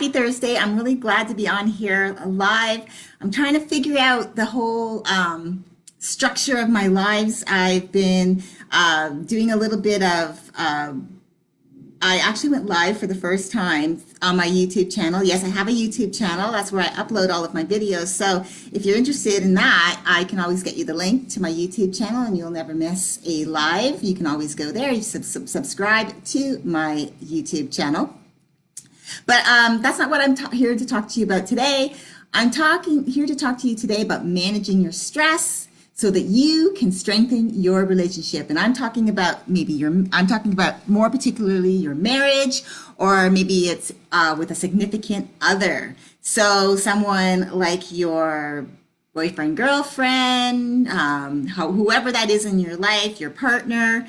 Happy Thursday. I'm really glad to be on here live. I'm trying to figure out the whole structure of my lives. I've been doing a little bit of, I actually went live for the first time on my YouTube channel. Yes, I have a YouTube channel. That's where I upload all of my videos. So if you're interested in that, I can always get you the link to my YouTube channel and you'll never miss a live. You can always go there. You subscribe to my YouTube channel. But that's not what I'm here to talk to you about today. I'm here to talk to you today about managing your stress so that you can strengthen your relationship. And I'm talking about I'm talking about more particularly your marriage, or maybe it's with a significant other. So someone like your boyfriend, girlfriend, whoever that is in your life, your partner.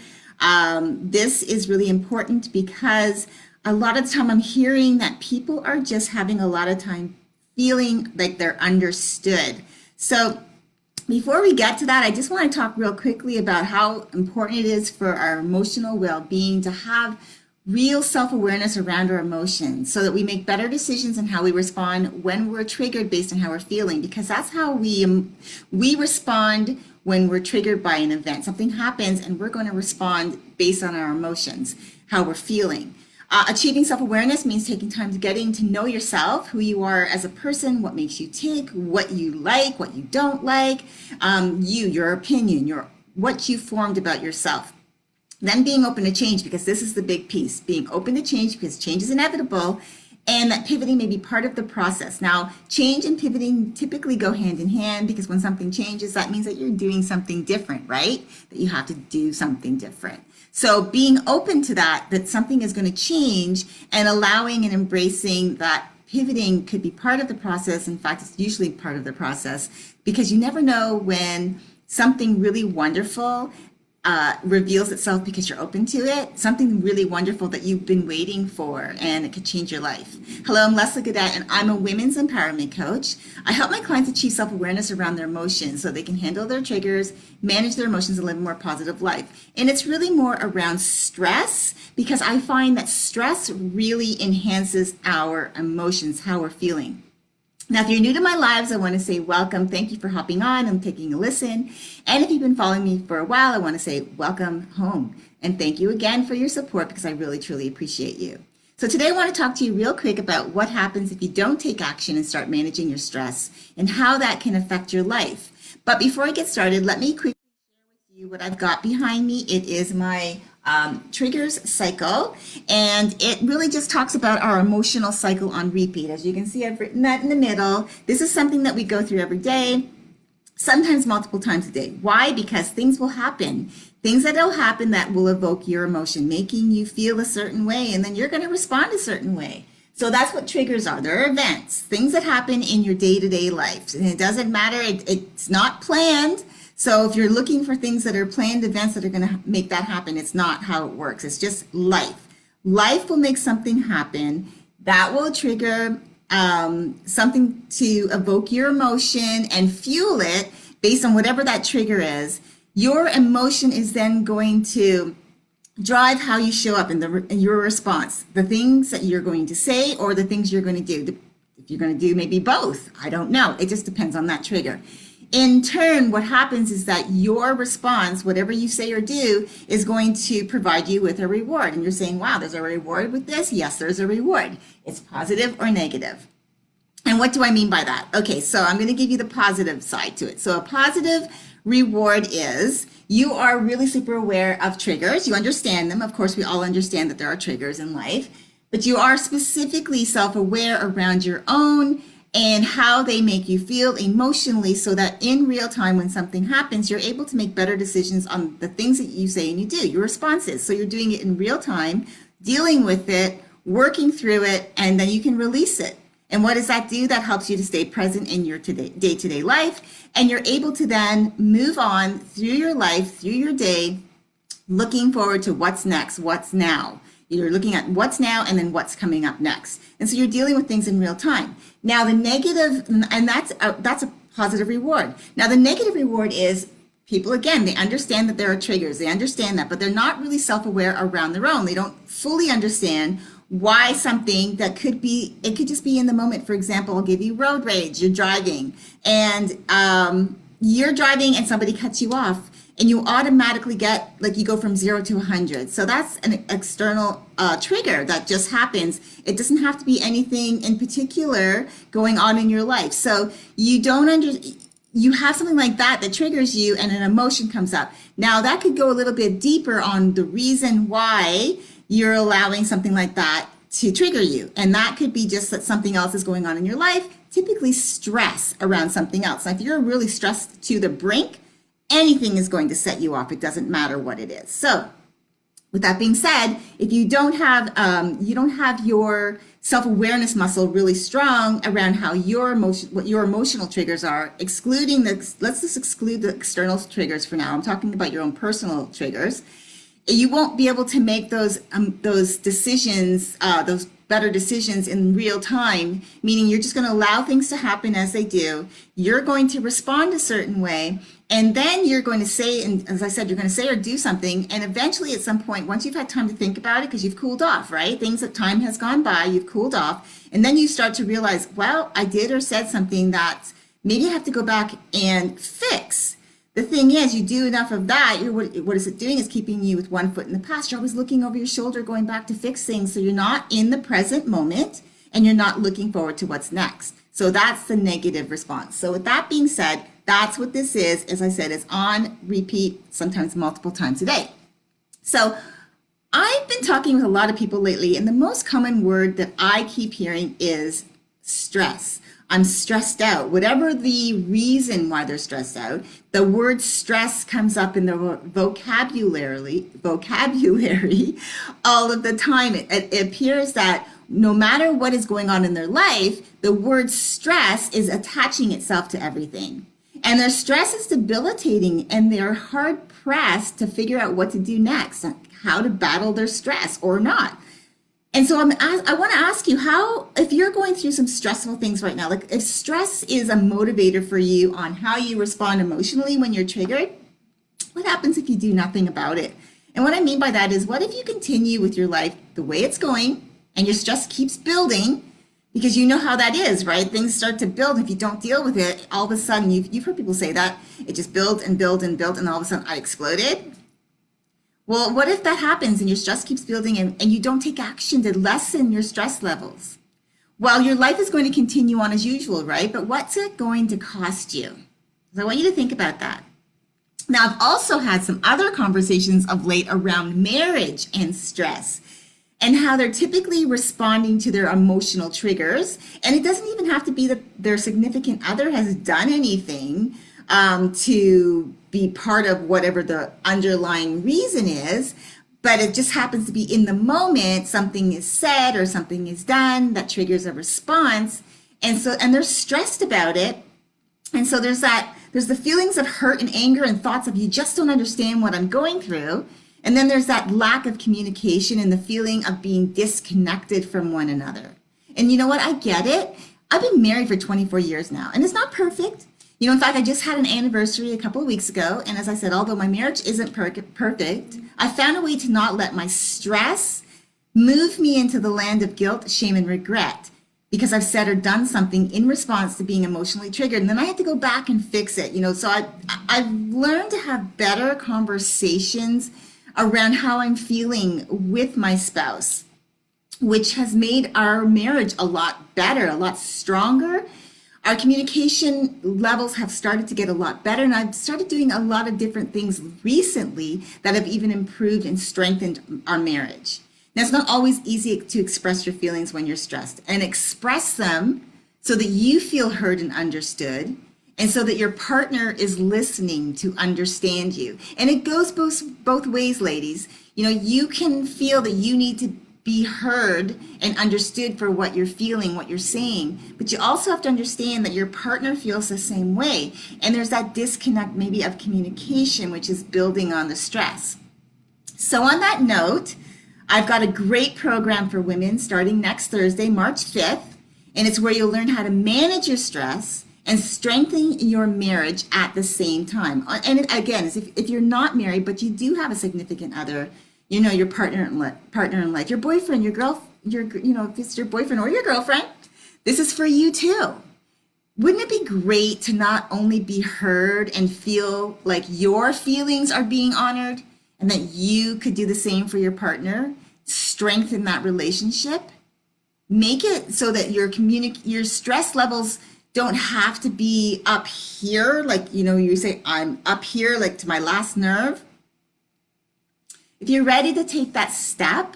This is really important because a lot of the time I'm hearing that people are just having a lot of time feeling like they're understood. So before we get to that, I just want to talk real quickly about how important it is for our emotional well-being to have real self-awareness around our emotions so that we make better decisions in how we respond when we're triggered based on how we're feeling, because that's how we respond when we're triggered by an event. Something happens and we're going to respond based on our emotions, how we're feeling. Achieving self-awareness means taking time to getting to know yourself, who you are as a person, what makes you tick, what you like, what you don't like, your opinion, what you formed about yourself. Then being open to change, because this is the big piece, being open to change because change is inevitable, and that pivoting may be part of the process. Now, change and pivoting typically go hand in hand, because when something changes, that means that you're doing something different, right? That you have to do something different. So being open to that something is going to change, and allowing and embracing that pivoting could be part of the process. In fact, it's usually part of the process, because you never know when something really wonderful reveals itself because you're open to it, something really wonderful that you've been waiting for, and it could change your life. Hello, I'm Leslie Gaudette, and I'm a women's empowerment coach. I help my clients achieve self-awareness around their emotions so they can handle their triggers, manage their emotions, and live a more positive life. And it's really more around stress, because I find that stress really enhances our emotions, how we're feeling. Now, if you're new to my lives, I want to say welcome. Thank you for hopping on and taking a listen. And if you've been following me for a while, I want to say welcome home. And thank you again for your support, because I really, truly appreciate you. So today I want to talk to you real quick about what happens if you don't take action and start managing your stress, and how that can affect your life. But before I get started, let me quickly share with you what I've got behind me. It is my triggers cycle, and it really just talks about our emotional cycle on repeat. As you can see, I've written that in the middle. This is something that we go through every day, sometimes multiple times a day. Why? Because things will happen. Things that will happen that will evoke your emotion, making you feel a certain way, and then you're going to respond a certain way. So that's what triggers are. They're events, things that happen in your day-to-day life. And it doesn't matter, it's not planned. So if you're looking for things that are planned events that are going to make that happen, it's not how it works. It's just life. Life will make something happen that will trigger something to evoke your emotion and fuel it based on whatever that trigger is. Your emotion is then going to drive how you show up in your response, the things that you're going to say or the things you're going to do. If you're going to do maybe both, I don't know. It just depends on that trigger. In turn, what happens is that your response, whatever you say or do, is going to provide you with a reward. And you're saying, wow, there's a reward with this? Yes, there's a reward. It's positive or negative. And what do I mean by that? Okay, so I'm going to give you the positive side to it. So a positive reward is you are really super aware of triggers. You understand them. Of course, we all understand that there are triggers in life, but you are specifically self-aware around your own and how they make you feel emotionally, so that in real time when something happens, you're able to make better decisions on the things that you say and you do, your responses. So you're doing it in real time, dealing with it, working through it, and then you can release it. And what does that do? That helps you to stay present in your day-to-day life, and you're able to then move on through your life, through your day, looking forward to what's next, what's now. You're looking at what's now and then what's coming up next. And so you're dealing with things in real time. Now the negative, and that's a positive reward. Now the negative reward is people, again, they understand that there are triggers. They understand that, but they're not really self-aware around their own. They don't fully understand why something that could be, it could just be in the moment. For example, I'll give you road rage. You're driving and you're driving and somebody cuts you off and you automatically get, like, you go from 0 to 100. So that's an external trigger that just happens. It doesn't have to be anything in particular going on in your life. So you have something like that that triggers you and an emotion comes up. Now that could go a little bit deeper on the reason why you're allowing something like that to trigger you. And that could be just that something else is going on in your life, typically stress around something else. Now, if you're really stressed to the brink, anything is going to set you off. It doesn't matter what it is. So with that being said, if you don't have your self-awareness muscle really strong around how what your emotional triggers are, let's just exclude the external triggers for now. I'm talking about your own personal triggers. You won't be able to make those decisions, those better decisions in real time, meaning you're just going to allow things to happen as they do. You're going to respond a certain way, and then you're going to say, and as I said, you're going to say or do something, and eventually at some point, once you've had time to think about it, because you've cooled off, right? Things that time has gone by, you've cooled off, and then you start to realize, well, I did or said something that maybe I have to go back and fix. The thing is, you do enough of that, what is it doing is keeping you with one foot in the past. You're always looking over your shoulder, going back to fix things. So you're not in the present moment and you're not looking forward to what's next. So that's the negative response. So with that being said, that's what this is. As I said, it's on repeat, sometimes multiple times a day. So I've been talking with a lot of people lately, and the most common word that I keep hearing is stress. I'm stressed out. Whatever the reason why they're stressed out, the word stress comes up in the vocabulary all of the time. It appears that no matter what is going on in their life, the word stress is attaching itself to everything. And their stress is debilitating, and they're hard pressed to figure out what to do next, how to battle their stress or not. And so I want to ask you, if you're going through some stressful things right now, like if stress is a motivator for you on how you respond emotionally when you're triggered, what happens if you do nothing about it? And what I mean by that is, what if you continue with your life the way it's going and your stress keeps building? Because you know how that is, right? Things start to build. If you don't deal with it, all of a sudden, you've heard people say that, it just builds and builds and builds, and all of a sudden I exploded. Well, what if that happens and your stress keeps building and you don't take action to lessen your stress levels? Well, your life is going to continue on as usual, right? But what's it going to cost you? So I want you to think about that. Now, I've also had some other conversations of late around marriage and stress and how they're typically responding to their emotional triggers. And it doesn't even have to be that their significant other has done anything to be part of whatever the underlying reason is, but it just happens to be in the moment, something is said or something is done that triggers a response. And they're stressed about it. And so there's the feelings of hurt and anger and thoughts of, you just don't understand what I'm going through. And then there's that lack of communication and the feeling of being disconnected from one another. And you know what? I get it. I've been married for 24 years now, and it's not perfect. You know, in fact, I just had an anniversary a couple of weeks ago. And as I said, although my marriage isn't perfect, I found a way to not let my stress move me into the land of guilt, shame, and regret, because I've said or done something in response to being emotionally triggered. And then I had to go back and fix it. You know, so I've learned to have better conversations around how I'm feeling with my spouse, which has made our marriage a lot better, a lot stronger. Our communication levels have started to get a lot better, and I've started doing a lot of different things recently that have even improved and strengthened our marriage. Now, it's not always easy to express your feelings when you're stressed, and express them so that you feel heard and understood, and so that your partner is listening to understand you. And it goes both ways, ladies. You know, you can feel that you need to be heard and understood for what you're feeling, what you're saying. But you also have to understand that your partner feels the same way. And there's that disconnect maybe of communication, which is building on the stress. So on that note, I've got a great program for women starting next Thursday, March 5th. And it's where you'll learn how to manage your stress and strengthen your marriage at the same time. And again, if you're not married, but you do have a significant other, you know, your partner in life, your boyfriend, your if it's your boyfriend or your girlfriend, this is for you too. Wouldn't it be great to not only be heard and feel like your feelings are being honored and that you could do the same for your partner, strengthen that relationship, make it so that your stress levels don't have to be up here, like, you say, I'm up here, like to my last nerve. If you're ready to take that step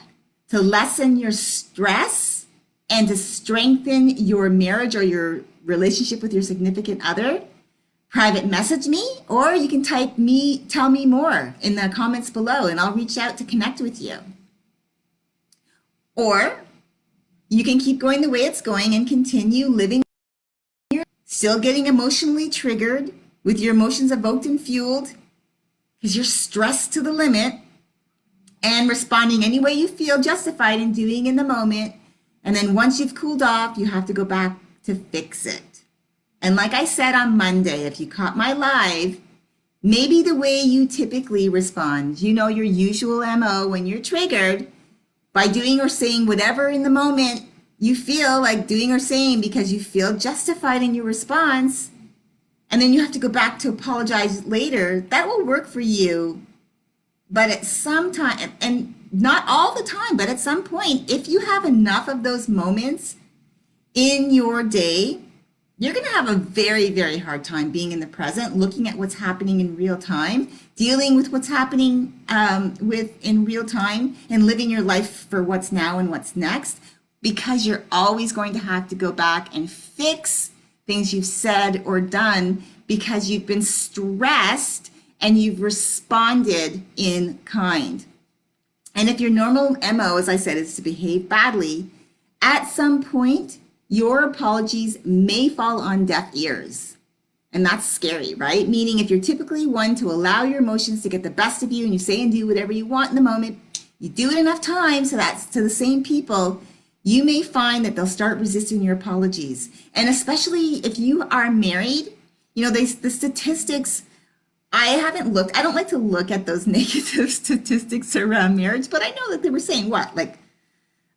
to lessen your stress and to strengthen your marriage or your relationship with your significant other, private message me, or you can tell me more in the comments below, and I'll reach out to connect with you. Or you can keep going the way it's going and continue living, still getting emotionally triggered with your emotions evoked and fueled because you're stressed to the limit and responding any way you feel justified in doing in the moment. And then once you've cooled off, you have to go back to fix it. And like I said on Monday, if you caught my live, maybe the way you typically respond, your usual MO when you're triggered, by doing or saying whatever in the moment you feel like doing or saying because you feel justified in your response, and then you have to go back to apologize later, that will work for you. But at some time, and not all the time, but at some point, if you have enough of those moments in your day, you're going to have a very, very hard time being in the present, looking at what's happening in real time, dealing with what's happening in real time, and living your life for what's now and what's next, because you're always going to have to go back and fix things you've said or done because you've been stressed and you've responded in kind. And if your normal MO, as I said, is to behave badly, at some point, your apologies may fall on deaf ears. And that's scary, right? Meaning if you're typically one to allow your emotions to get the best of you and you say and do whatever you want in the moment, you do it enough times so that's to the same people, you may find that they'll start resisting your apologies. And especially if you are married, the statistics, I don't like to look at those negative statistics around marriage, but I know that they were saying like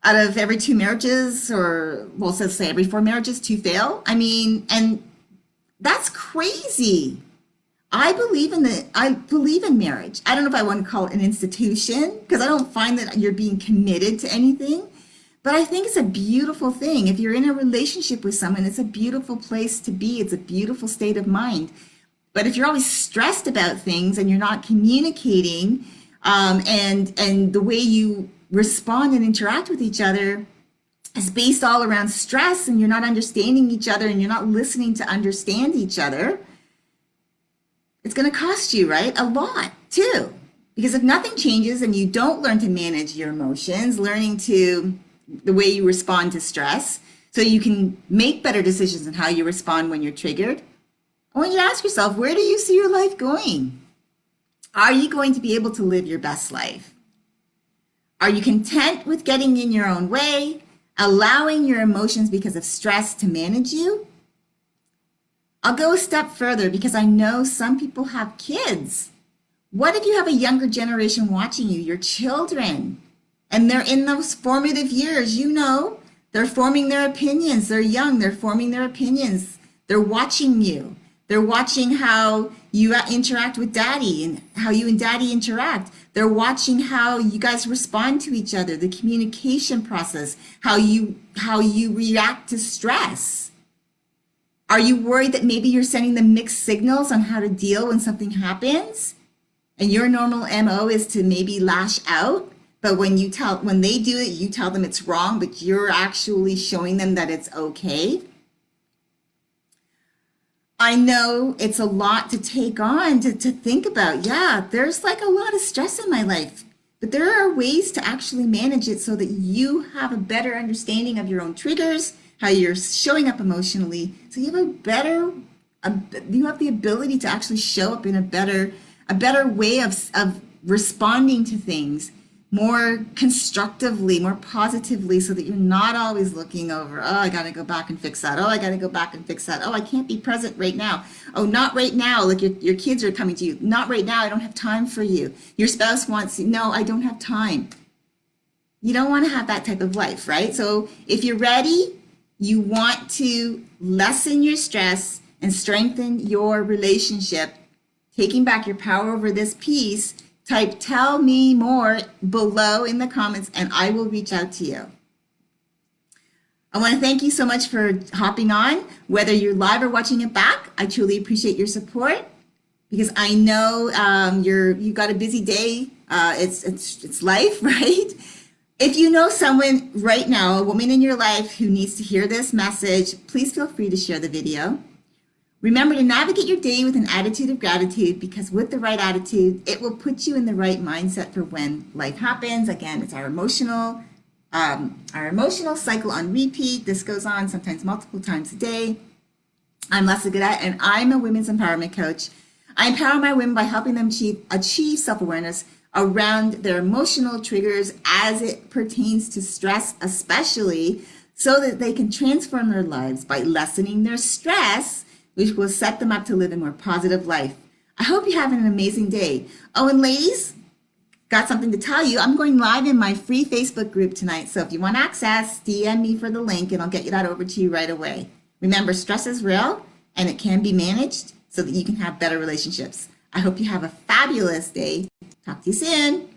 out of every 2 marriages, or well, let's say every 4 marriages, 2 fail. I mean, and that's crazy. I believe in marriage. I don't know if I want to call it an institution because I don't find that you're being committed to anything, but I think it's a beautiful thing. If you're in a relationship with someone, it's a beautiful place to be. It's a beautiful state of mind. But if you're always stressed about things and you're not communicating, and the way you respond and interact with each other is based all around stress, and you're not understanding each other and you're not listening to understand each other, it's going to cost you, right? A lot too. Because if nothing changes and you don't learn to manage your emotions, learning to the way you respond to stress so you can make better decisions on how you respond when you're triggered, I want you to ask yourself, where do you see your life going? Are you going to be able to live your best life? Are you content with getting in your own way, allowing your emotions because of stress to manage you? I'll go a step further because I know some people have kids. What if you have a younger generation watching you, your children, and they're in those formative years? They're forming their opinions. They're young, they're forming their opinions. They're watching you. They're watching how you interact with daddy and how you and daddy interact. They're watching how you guys respond to each other, the communication process, how you react to stress. Are you worried that maybe you're sending them mixed signals on how to deal when something happens? And your normal MO is to maybe lash out, but when they do it, you tell them it's wrong, but you're actually showing them that it's okay. I know it's a lot to take on, to think about. Yeah, there's like a lot of stress in my life, but there are ways to actually manage it so that you have a better understanding of your own triggers, how you're showing up emotionally, so you have the ability to actually show up in a better way of responding to things more constructively, more positively, so that you're not always looking over, oh, I got to go back and fix that. Oh, I got to go back and fix that. Oh, I can't be present right now. Oh, not right now. Like your kids are coming to you. Not right now. I don't have time for you. Your spouse wants you. No, I don't have time. You don't want to have that type of life, right? So if you're ready, you want to lessen your stress and strengthen your relationship, taking back your power over this piece, type tell me more below in the comments and I will reach out to you. I want to thank you so much for hopping on, whether you're live or watching it back. I truly appreciate your support because I know you've got a busy day. It's life, right? If you know someone right now, a woman in your life who needs to hear this message, please feel free to share the video. Remember to navigate your day with an attitude of gratitude because with the right attitude, it will put you in the right mindset for when life happens. Again, it's our emotional cycle on repeat. This goes on sometimes multiple times a day. I'm Leslie Godet, and I'm a women's empowerment coach. I empower my women by helping them achieve self-awareness around their emotional triggers as it pertains to stress, especially so that they can transform their lives by lessening their stress, which will set them up to live a more positive life. I hope you're having an amazing day. Oh, and ladies, got something to tell you. I'm going live in my free Facebook group tonight. So if you want access, DM me for the link and I'll get that over to you right away. Remember, stress is real and it can be managed so that you can have better relationships. I hope you have a fabulous day. Talk to you soon.